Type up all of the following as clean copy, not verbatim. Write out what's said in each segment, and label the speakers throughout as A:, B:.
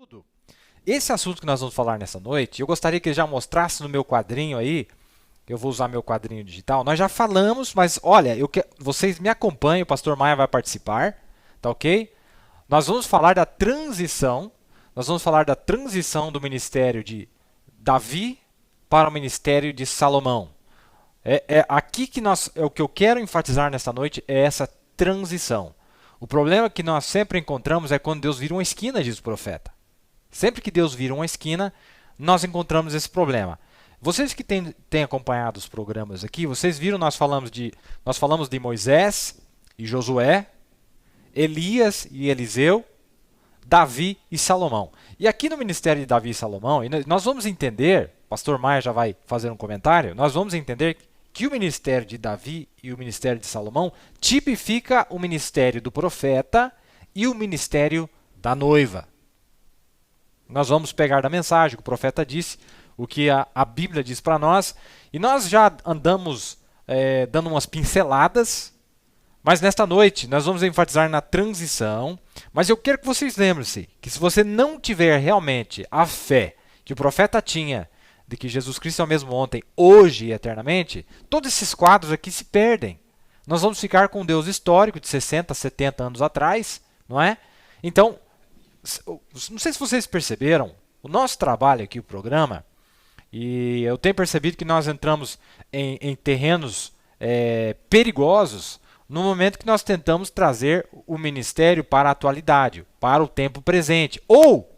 A: Tudo. Esse assunto que nós vamos falar nessa noite, eu gostaria que ele já mostrasse no meu quadrinho aí. Eu vou usar meu quadrinho digital. Nós já falamos, mas olha, vocês me acompanham, o pastor Maia vai participar, tá ok? Nós vamos falar da transição, nós vamos falar da transição do ministério de Davi para o ministério de Salomão. Aqui que o que eu quero enfatizar nessa noite é essa transição. O problema que nós sempre encontramos é quando Deus vira uma esquina, diz o profeta. Sempre que Deus vira uma esquina, nós encontramos esse problema. Vocês que têm acompanhado os programas aqui, vocês viram, nós falamos de Moisés e Josué, Elias e Eliseu, Davi e Salomão. E aqui no ministério de Davi e Salomão, nós vamos entender, o pastor Maia já vai fazer um comentário, nós vamos entender que o ministério de Davi e o ministério de Salomão tipifica o ministério do profeta e o ministério da noiva. Nós vamos pegar da mensagem que o profeta disse, o que a Bíblia diz para nós, e nós já andamos dando umas pinceladas, mas nesta noite nós vamos enfatizar na transição, mas eu quero que vocês lembrem-se que se você não tiver realmente a fé que o profeta tinha, de que Jesus Cristo é o mesmo ontem, hoje e eternamente, todos esses quadros aqui se perdem. Nós vamos ficar com um Deus histórico de 60, 70 anos atrás, não é? Então, não sei se vocês perceberam, o nosso trabalho aqui, o programa, e eu tenho percebido que nós entramos em terrenos perigosos no momento que nós tentamos trazer o ministério para a atualidade, para o tempo presente, ou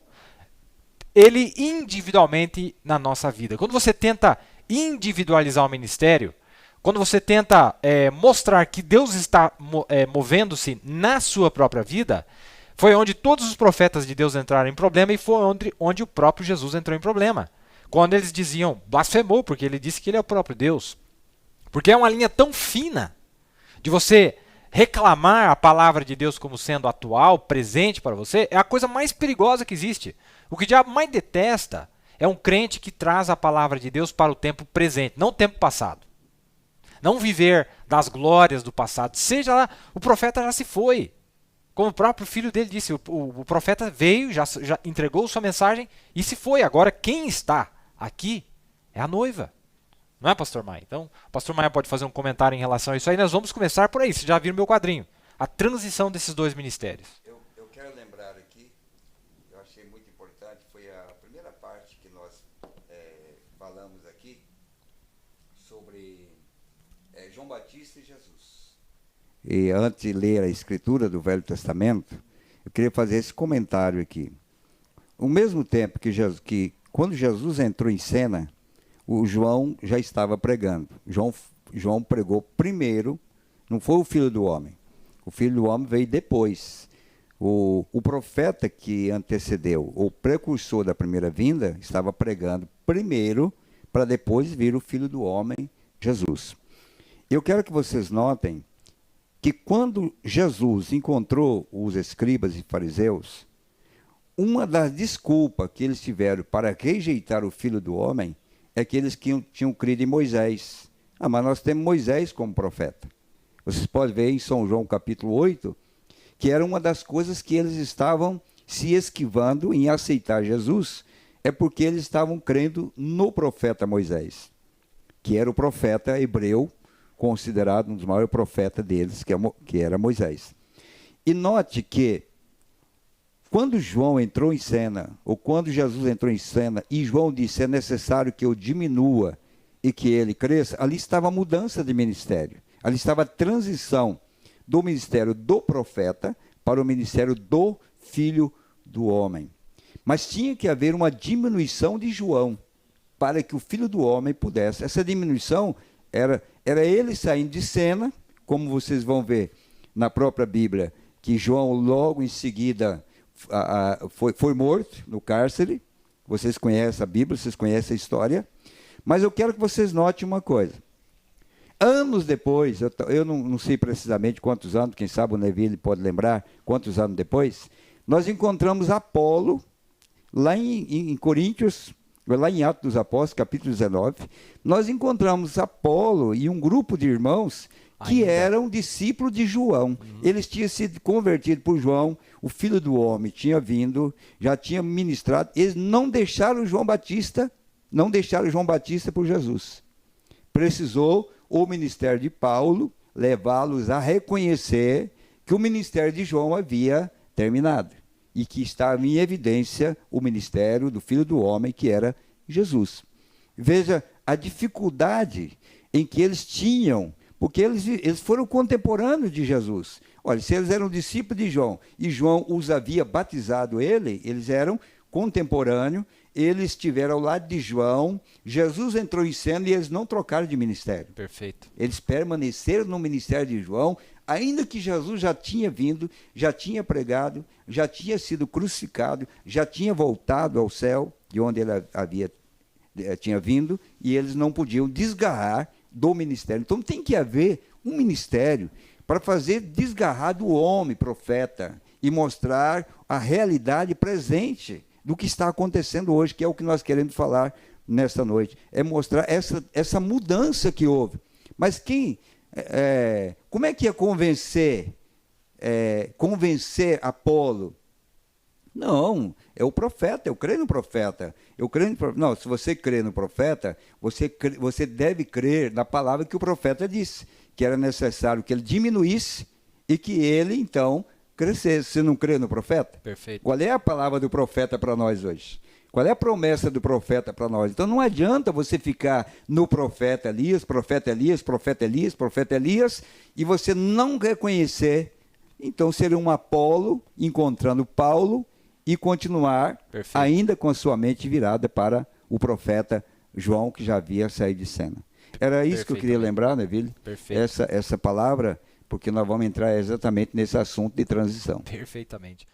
A: ele individualmente na nossa vida. Quando você tenta individualizar o ministério, quando você tenta mostrar que Deus está movendo-se na sua própria vida, foi onde todos os profetas de Deus entraram em problema e foi onde o próprio Jesus entrou em problema. Quando eles diziam, blasfemou, porque ele disse que ele é o próprio Deus. Porque é uma linha tão fina de você reclamar a palavra de Deus como sendo atual, presente para você, é a coisa mais perigosa que existe. O que o diabo mais detesta é um crente que traz a palavra de Deus para o tempo presente, não o tempo passado. Não viver das glórias do passado. Seja lá, o profeta já se foi. Como o próprio filho dele disse, o profeta veio, já entregou sua mensagem e se foi. Agora quem está aqui é a noiva. Não é, pastor Maia? Então, o pastor Maia pode fazer um comentário em relação a isso aí. Nós vamos começar por aí. Vocês já viram meu quadrinho. A transição desses dois ministérios.
B: Eu quero lembrar aqui, eu achei muito importante, foi a primeira parte que nós falamos aqui sobre João Batista e Jesus. E antes de ler a escritura do Velho Testamento, eu queria fazer esse comentário aqui. Ao mesmo tempo que quando Jesus entrou em cena, o João já estava pregando. João pregou primeiro, não foi o Filho do Homem. O Filho do Homem veio depois. O profeta que antecedeu, o precursor da primeira vinda, estava pregando primeiro, para depois vir o Filho do Homem, Jesus. Eu quero que vocês notem que quando Jesus encontrou os escribas e fariseus, uma das desculpas que eles tiveram para rejeitar o Filho do Homem é que eles tinham crido em Moisés. Mas nós temos Moisés como profeta. Vocês podem ver em São João capítulo 8, que era uma das coisas que eles estavam se esquivando em aceitar Jesus, é porque eles estavam crendo no profeta Moisés, que era o profeta hebreu, considerado um dos maiores profetas deles, que era Moisés. E note que, quando João entrou em cena, ou quando Jesus entrou em cena, e João disse, é necessário que eu diminua e que ele cresça, ali estava a mudança de ministério. Ali estava a transição do ministério do profeta para o ministério do Filho do Homem. Mas tinha que haver uma diminuição de João, para que o Filho do Homem pudesse. Essa diminuição era ele saindo de cena, como vocês vão ver na própria Bíblia, que João logo em seguida foi morto no cárcere. Vocês conhecem a Bíblia, vocês conhecem a história. Mas eu quero que vocês notem uma coisa. Anos depois, eu não sei precisamente quantos anos, quem sabe o Neville pode lembrar quantos anos depois, nós encontramos Apolo, lá em Coríntios, lá em Atos dos Apóstolos, capítulo 19, nós encontramos Apolo e um grupo de irmãos que eram discípulos de João. Eles tinham sido convertidos por João, o filho do homem tinha vindo, já tinha ministrado. Eles não deixaram João Batista por Jesus. Precisou o ministério de Paulo levá-los a reconhecer que o ministério de João havia terminado e que estava em evidência o ministério do Filho do Homem, que era Jesus. Veja a dificuldade em que eles tinham, porque eles foram contemporâneos de Jesus. Olha, se eles eram discípulos de João e João os havia batizado eles eram contemporâneos, eles estiveram ao lado de João, Jesus entrou em cena e eles não trocaram de ministério.
A: Perfeito.
B: Eles permaneceram no ministério de João, ainda que Jesus já tinha vindo, já tinha pregado, já tinha sido crucificado, já tinha voltado ao céu, de onde ele tinha vindo, e eles não podiam desgarrar do ministério. Então tem que haver um ministério para fazer desgarrar do homem profeta e mostrar a realidade presente do que está acontecendo hoje, que é o que nós queremos falar nesta noite. É mostrar essa mudança que houve. Mas como é que ia convencer Apolo? Não, é o profeta, eu creio no profeta. Não, se você crê no profeta, você deve crer na palavra que o profeta disse, que era necessário que ele diminuísse e que ele, então, crescesse. Você não crê no profeta?
A: Perfeito.
B: Qual é a palavra do profeta para nós hoje? Qual é a promessa do profeta para nós? Então não adianta você ficar no profeta Elias, profeta Elias, profeta Elias, profeta Elias, e você não reconhecer. Então seria um Apolo encontrando Paulo e continuar ainda com a sua mente virada para o profeta João, que já havia saído de cena. Era isso que eu queria lembrar, Neville? Essa palavra, porque nós vamos entrar exatamente nesse assunto de transição.
A: Perfeitamente.